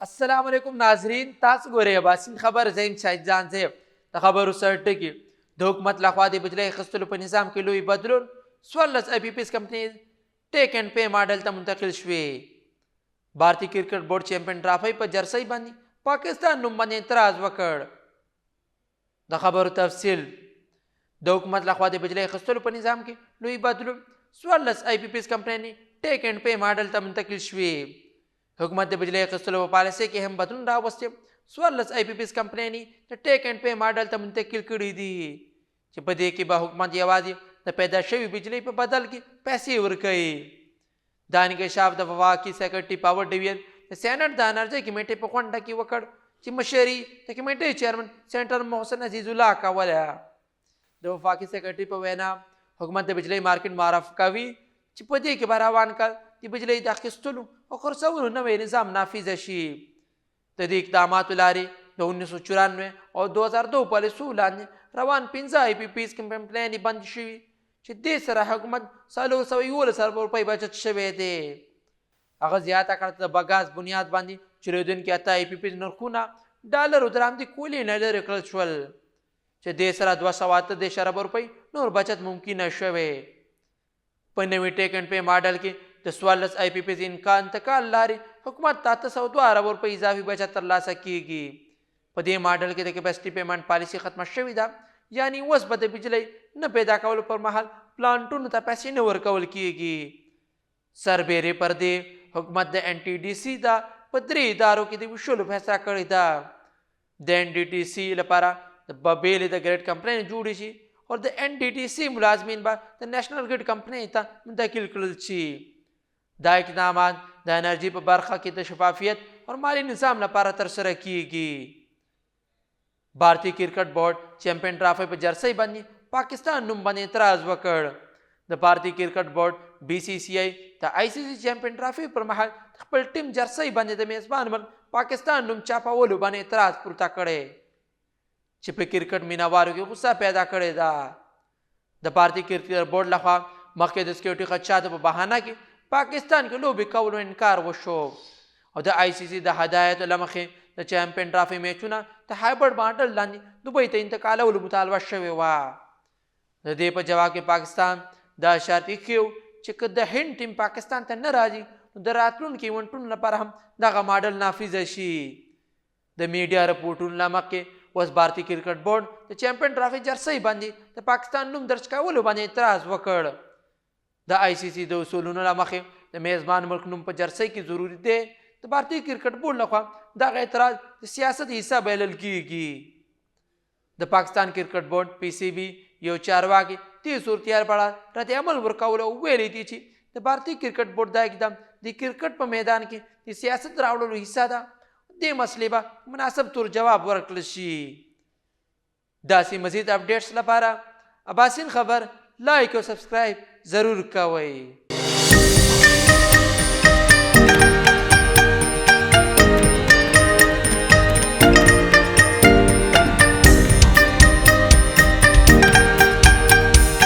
अस्सलाम वालेकुम नाजरीन तास गोरे बासिन खबर जैम शाहिद जान से खबर सर्ट की د حکومت لخوا د بجلی اخیستلو په نظام کې لوی بدلون 14 آی پی پی ایس کمپنۍ ټیک اینډ پے ماډل ته منتقل شوې. بھارتی کرکټ بورډ چیمپئن ټرافي په جرسۍ باندې پاکستان نوم باندې اعتراض وکړ. د خبرو تفصیل د حکومت لخوا د بجلی اخیستلو په نظام کې لوی بدلون 14 آی پی پی ایس کمپنۍ ټیک اینډ پے ماډل ته منتقل شوې. حکومت د بجلی اخیستلو په پالیسۍ کې هم بدلون راوستی. 14 آی پی پی ایس کمپنۍ د ټیک اینډ پے ماډل ته منتقل کړي دي چې په دې کې به حکومت یوازې د پیدا شوي بجلی په بدل کې پیسې ورکوي. دا انکشاف د وفاقي سیکرټري پاور ډیویژن د سینټ د انرژۍ کمیټې په غونډه کې وکړ چې مشري د کمیټې چیرمن سینټر محسن عزیز الله کوله. د وفاقي سیکرټري په وینا حکومت د بجلی مارکیټ معرف کوي چې په دې کې به روان کال د بجلی د اخیستلو او خرڅولو نوی نظام نافذ شي. د دې اقداماتو لارې د 1994 او 2002 پالیسو لاندې روان 15 آی پی پی ایس کمپنۍ بند شوي چې دې سره حکومت 411 ارب روپۍ بچت شوی دی. هغه زیاته کړه د بګاز بنیاد باندې چلیدونکي 8 آی پی پی ایس نرخونه ډالرو درآمدي کولې نه لرې کړل شول چې دې سره 238 ارب روپۍ نور بچت ممکنه شوې. په نوي ټیک اینډ پے ماډل کې د 14 آی پی پی ایس انتقال لارې حکومت 802 ارب روپۍ اضافي بچت ترلاسه کیږي. په دې ماډل کې د کیپاسټي پیمنټ پالیسي ختمه شوې ده، یعنی اوس به د بجلی نه پیدا کولو پر مهال پلانټونو ته پیسې نه ورکول کیږي. سربیرې پر دې حکومت د ان ټي ډي سی دا په 3 ادارو کې د ویشلو فیصله کړې ده. د ان ډي ټي سی لپاره به بیلې د ګریډ کمپنۍ جوړې شي او د ان ډي ټي سی ملازمین به د نیشنل ګریډ کمپنۍ ته منتقل کړل شي. دا اقدامات د انرژي په برخه کې د شفافیت او مالی نظام لپاره ترسره کیږي. بھارتی کرکٹ بورڈ چیمپئن ٹرافی په جرسۍ باندې پاکستان نوم باندې اعتراض وکړ. د بھارتی کرکٹ بورډ بی سی سی آی د آی سی سی چیمپئن ټرافي پر مهال خپل ټیم جرسۍ باندې د میزبان ملک پاکستان نوم چاپولو باندې اعتراض پورته کړی چې په کرکټ مینوارو کې غصه پیدا کړې ده. د بھارتی کرکٹ بورډ لخوا مخکې د سکیورټي خدشاتو په بهانه کې پاکستان کې لوبې کولو انکار وشو او د آی سی سی د هدایتو له مخې د چیمپئن ټرافي میچونه د هایبرډ ماډل لاندې دوبۍ ته انتقالولو مطالبه شوې وه. د دې په جواب کې پاکستان دا شرط ایښی چې که د هند ټیم پاکستان ته نه راځي نو د راتلونکي ایونټونو لپاره هم دغه ماډل نافذ شي. د میډیا رپورټونو له مخکې اوس بھارتی کرکټ بورډ د چیمپئن ټرافي جرسۍ باندې د پاکستان نوم درج کولو باندې اعتراض وکړ. د آی سی سی د اصولونو له مخې د میزبان ملک نوم په جرسۍ کې ضروري دی. د بھارتی کرکټ بورډ لخوا دغه اعتراض د سیاست حصہ بلل کیږي. د پاکستان کرکټ بورډ پی سی بی یو چارواکي دې صورتحال په اړه رد عمل ورکولو ویلي دي چې د بھارتی کرکټ بورډ دا اقدام د کرکټ په میدان کې د سیاست راوړلو حصہ ده. دې مسلې به مناسب طور جواب ورکړل شي. داسې مزید اپډیټس لپاره اباسین خبر لایک او سبسکرایب ضرور کوئ.